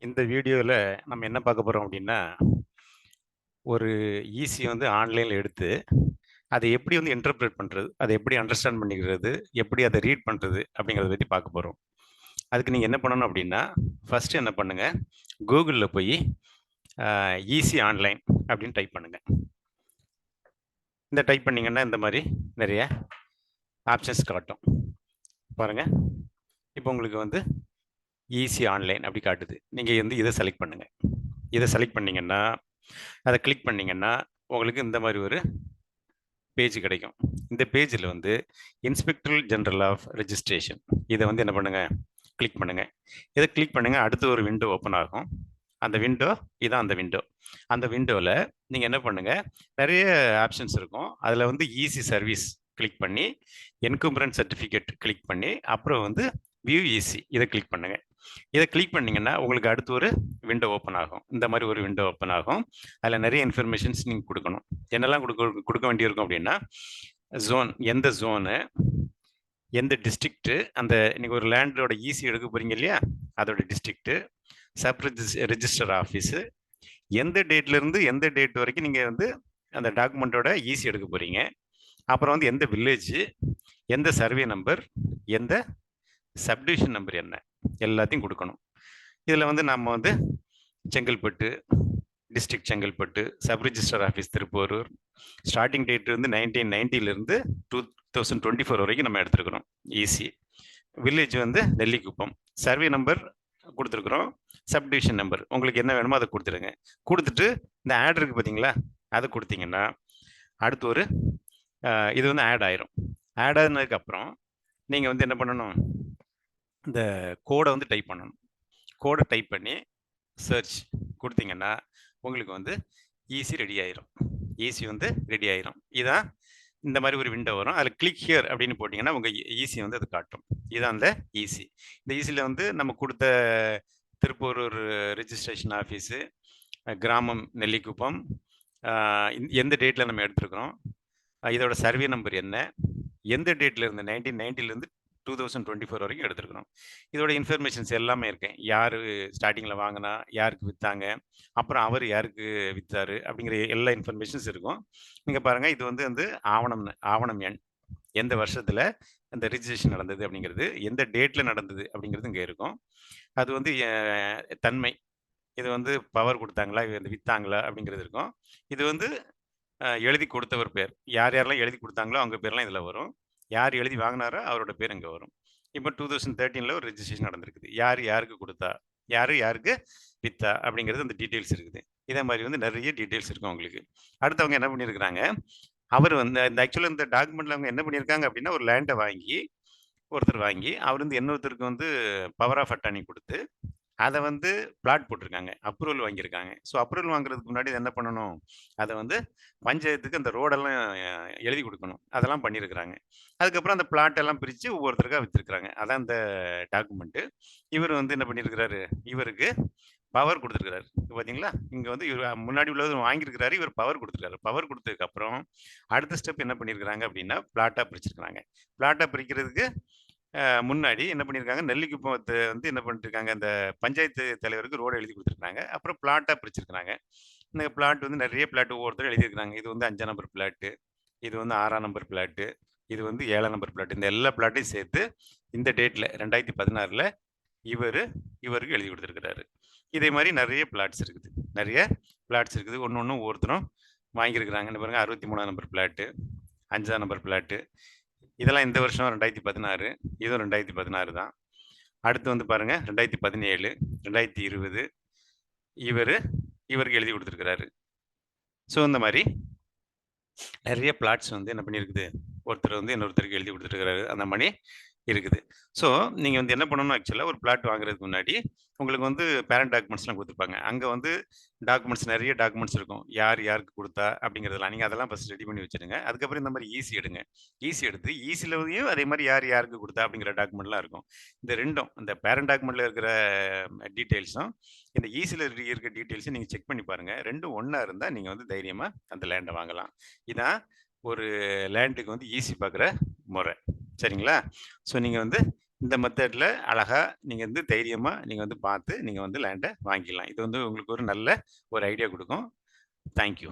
இந்த வீடியோல நம்ம என்ன பார்க்க போறோம் அப்படின்னா, ஒரு ஈஸி வந்து ஆன்லைன்ல எடுத்து, அதை எப்படி வந்து இன்டர்பிரெட் பண்றது? அதை எப்படி அண்டர்ஸ்டாண்ட் பண்ணிக்கிறது? எப்படி அத ரீட் பண்றது? அப்படிங்கிறத பத்தி பார்க்க போறோம். அதுக்கு நீங்க என்ன பண்ணணும் அப்படின்னா, ஃபர்ஸ்ட்டு என்ன பண்ணுங்க, Googleல போயி ஈஸி ஆன்லைன் அப்படின்னு டைப் பண்ணுங்க. இந்த டைப் பண்ணீங்கன்னா, இந்த மாரி நெறைய ஆப்ஷன்ஸ் காட்டும். பாருங்க. இப்போ உங்களுக்கு வந்து ஈஸி ஆன்லைன் அப்படி காட்டுது. நீங்க வந்து இத செலக்ட் பண்ணுங்க. இத செலக்ட் பண்ணீங்கன்னா, அத கிளிக் பண்ணீங்கன்னா, உங்களுக்கு இந்த மாரி ஒரு பேஜ் கிடைக்கும். இந்த பேஜ்ல வந்து இன்ஸ்பெக்டர் ஜெனரல் ஆஃப் ரெஜிஸ்ட்ரேஷன் இத வந்து என்ன பண்ணுங்க, கிளிக் பண்ணுங்க. இத கிளிக் பண்ணுங்க. அடுத்து ஒரு விண்டோ ஓப்பன் ஆகும். அந்த விண்டோ இதான் அந்த விண்டோ. அந்த விண்டோல நீங்க என்ன பண்ணுங்க, நெறைய ஆப்ஷன்ஸ் இருக்கும். அதுல வந்து ஈஸி சர்வீஸ் கிளிக் பண்ணி, என்கும்பரன்ஸ் சர்டிஃபிகேட் கிளிக் பண்ணி, அப்புறம் வந்து வியூ ஈஸி இத கிளிக் பண்ணுங்க. இத கிளிக் பண்ணீங்கன்னா, உங்களுக்கு அடுத்து ஒரு விண்டோ ஓப்பன் ஆகும். இந்த மாரி ஒரு விண்டோ ஓப்பன் ஆகும். அதுல நெறைய இன்ஃபர்மேஷன்ஸ் நீங்க குடுக்கணும். என்னெல்லாம் குடுக்க வேண்டியிருக்கும் அப்டின்னா, ஜோன் எந்த ஜோனு, எந்த டிஸ்ட்ரிக்ட் அந்த நீங்க ஒரு லேண்டோட ஈசி எடுக்க போறீங்க இல்லையா? அதோட டிஸ்ட்ரிக்ட், சப் ரிஜிஸ்டர் ஆஃபீஸ், எந்த டேட்ல இருந்து எந்த டேட் வரைக்கும் நீங்க வந்து அந்த டாக்குமெண்டோட ஈசி எடுக்க போறீங்க. அப்புறம் வந்து எந்த வில்லேஜ், எந்த சர்வே நம்பர், எந்த சப்டிவிஷன் நம்பர் என்ன? எல்லாத்தையும் குடுக்கணும். இதுல வந்து நம்ம வந்து Chengalpattu, district Chengalpattu, sub register office Thiruporur, starting date வந்து 1990லிருந்து 2024 வரைக்கும் நம்ம எடுத்திருக்கிறோம். ஈசி. வில்லேஜ் வந்து நெல்லிக்குப்பம். சர்வே நம்பர் குடுத்துருக்குறோம். சப்டிவிஷன் நம்பர் உங்களுக்கு என்ன வேணுமோ அத குடுத்துருங்க. குடுத்துட்டு இந்த ஆட் இருக்கு பார்த்தீங்களா? அத குடுத்தீங்கன்னா, அடுத்து ஒரு இது வந்து ஆட் ஆயிரும். ஆட் ஆனதுக்கப்புறம், நீங்க வந்து என்ன பண்ணணும், இந்த கோட வந்து டைப் பண்ணணும். கோட டைப் பண்ணி சர்ச் குடுத்தீங்கன்னா, உங்களுக்கு வந்து ஈஸி ரெடி ஆயிரும். ஈஸி வந்து ரெடி ஆயிரும். இதான் இந்த மாரி ஒரு விண்டோ வரும். அதில கிளிக் ஹியர் அப்படின்னு போட்டீங்கன்னா, உங்க ஈஸி வந்து அது காட்டும். இதான் அந்த ஈஸி. இந்த ஈஸில வந்து நம்ம குடுத்த திருப்போரூர் ரிஜிஸ்ட்ரேஷன் ஆஃபீஸு, கிராமம் நெல்லிக்குப்பம், அ எந்த டேட்ல நம்ம எடுத்திருக்கிறோம், இதோட சர்வே நம்பர் என்ன, எந்த டேட்ல இருந்து 1990லேருந்து 2024 வரைக்கும் எடுத்திருக்கிறோம். இதோட இன்ஃபர்மேஷன்ஸ் எல்லாமே இருக்கு. யாரு ஸ்டார்ட்டிங்ல வாங்குனா, யாருக்கு வித்தாங்க, அப்புறம் அவரு யாருக்கு வித்தாரு அப்படிங்கிற எல்லா இன்ஃபர்மேஷன்ஸ் இருக்கும். நீங்க பாருங்க இது வந்து ஆவணம் எண். எந்த வருஷத்துல அந்த ரிஜிஸ்ட்ரேஷன் நடந்தது அப்படிங்கிறது, எந்த டேட்ல நடந்தது அப்படிங்கிறது இங்க இருக்கும். அது வந்து தன்மை. இது வந்து பவர் குடுத்தாங்களா, இது வித்தாங்களா அப்படிங்கிறது இருக்கும். இது வந்து எழுதி கொடுத்தவர் பேர். யார் யாரெல்லாம் எழுதி குடுத்தாங்களோ அவங்க பேர்லாம் இதுல வரும். யார் எழுதி வாங்குனாரோ அவரோட பேர் இங்க வரும். இப்ப 2013ல ஒரு ரெஜிஸ்ட்ரேஷன் நடந்திருக்குது. யார் யாருக்கு குடுத்தா? யாரு யாருக்கு வித்தா? அப்படிங்கிறது அந்த டீட்டெயில்ஸ் இருக்குது. இதே மாரி வந்து நெறைய டீட்டெயில்ஸ் இருக்கும் உங்களுக்கு. அடுத்து அவங்க என்ன பண்ணியிருக்கிறாங்க, அவரு வந்து இந்த ஆக்சுவலா இந்த டாக்குமெண்ட்ல அவங்க என்ன பண்ணியிருக்காங்க அப்படின்னா, ஒரு லேண்ட வாங்கி, ஒருத்தர் வாங்கி, அவர் வந்து இன்னொருத்தருக்கு வந்து பவர் ஆஃப் அட்டார்னி குடுத்து அத வந்து பிளாட் போட்டிருக்காங்க. அப்ரூவல் வாங்கியிருக்காங்க. ஸோ அப்ரூவல் வாங்குறதுக்கு முன்னாடி என்ன பண்ணணும்? அத வந்து பஞ்சாயத்துக்கு அந்த ரோடெல்லாம் எழுதி குடுக்கணும். அதெல்லாம் பண்ணியிருக்கிறாங்க. அதுக்கப்புறம் அந்த பிளாட் எல்லாம் பிரிச்சு ஒவ்வொருத்தருக்கா வித்திருக்கிறாங்க. அதான் இந்த டாக்குமெண்ட். இவரு வந்து என்ன பண்ணியிருக்கிறாரு? இவருக்கு பவர் குடுத்திருக்கிறாரு. பார்த்தீங்களா? இங்க வந்து இவரு முன்னாடி உள்ளவரு வாங்கியிருக்கிறாரு. இவர் பவர் குடுத்திருக்காரு. பவர் குடுத்ததுக்கு அப்புறம் அடுத்த ஸ்டெப் என்ன பண்ணியிருக்கிறாங்க அப்டின்னா, பிளாட்டா பிரிச்சிருக்கிறாங்க. பிளாட்டா பிரிக்கிறதுக்கு முன்னாடி என்ன பண்ணியிருக்காங்க, நெல்லிக்குப்பத்த வந்து என்ன பண்ணிட்டுருக்காங்க, அந்த பஞ்சாயத்து தலைவருக்கு ரோடு எழுதி குடுத்துருக்காங்க. அப்புறம் பிளாட்டா பிரிச்சிருக்கிறாங்க. இந்த பிளாட் வந்து நெறைய பிளாட் ஒவ்வொருத்தரும் எழுதியிருக்கிறாங்க. இது வந்து 5ஆம் நம்பர் பிளாட்டு, இது வந்து 6ஆம் நம்பர் பிளாட்டு, இது வந்து 7ஆம் நம்பர் பிளாட். இந்த எல்லா பிளாட்டையும் சேர்த்து இந்த டேட்ல 2016ல இவரு, இவருக்கு எழுதி குடுத்துருக்கிறாரு. இதே மாரி நெறைய பிளாட்ஸ் இருக்குது. நெறைய பிளாட்ஸ் இருக்குது. ஒண்ணொண்ணும் ஒவ்வொருத்தரும் வாங்கியிருக்கிறாங்க. இந்த பாருங்க 63ஆம் நம்பர் பிளாட்டு, 5ஆம் நம்பர் பிளாட்டு. இதெல்லாம் இந்த வருஷம் 2016. இதுவும் 2016 தான். அடுத்து வந்து பாருங்க 2017, 2020 இவரு, இவருக்கு எழுதி குடுத்திருக்கிறாரு. ஸோ இந்த மாரி நெறைய பிளாட்ஸ் வந்து என்ன பண்ணியிருக்குது, ஒருத்தர் வந்து இன்னொருத்தருக்கு எழுதி குடுத்துருக்கிறாரு. அந்த மாரி இருக்குது. ஸோ நீங்க வந்து என்ன பண்ணணும் ஆக்சுவலா ஒரு பிளாட் வாங்குறதுக்கு முன்னாடி, உங்களுக்கு வந்து பேரண்ட் டாக்குமெண்ட்ஸ்லாம் குடுத்துருப்பாங்க. அங்க வந்து டாக்குமெண்ட்ஸ் நெறைய டாக்குமெண்ட்ஸ் இருக்கும். யார் யாருக்கு குடுத்தா அப்படிங்கிறதெல்லாம். நீங்க அதெல்லாம் ஃபர்ஸ்ட் ரெடி பண்ணி வச்சுருங்க. அதுக்கப்புறம் இந்த மாரி ஈசி எடுங்க. ஈசி எடுத்து ஈசிலயும் அதே மாரி யார் யாருக்கு குடுத்தா அப்படிங்கிற டாக்குமெண்ட்லாம் இருக்கும். இந்த 2ம் இந்த பேரண்ட் டாக்குமெண்ட்ல இருக்கிற டீட்டெயில்ஸும், இந்த ஈசில இருக்க டீட்டெயில்ஸும் நீங்க செக் பண்ணி பாருங்க. 2ம் ஒண்ணா இருந்தா நீங்க வந்து தைரியமா அந்த லேண்ட வாங்கலாம். இதான் ஒரு லேண்டுக்கு வந்து ஈசி பார்க்குற முறை. சரிங்களா? ஸோ நீங்க வந்து இந்த மெத்தட்ல அழகா நீங்க வந்து தைரியமா நீங்க வந்து பார்த்து நீங்க வந்து லேண்ட வாங்கிக்கலாம். இது வந்து உங்களுக்கு ஒரு நல்ல ஒரு ஐடியா குடுக்கும். Thank you.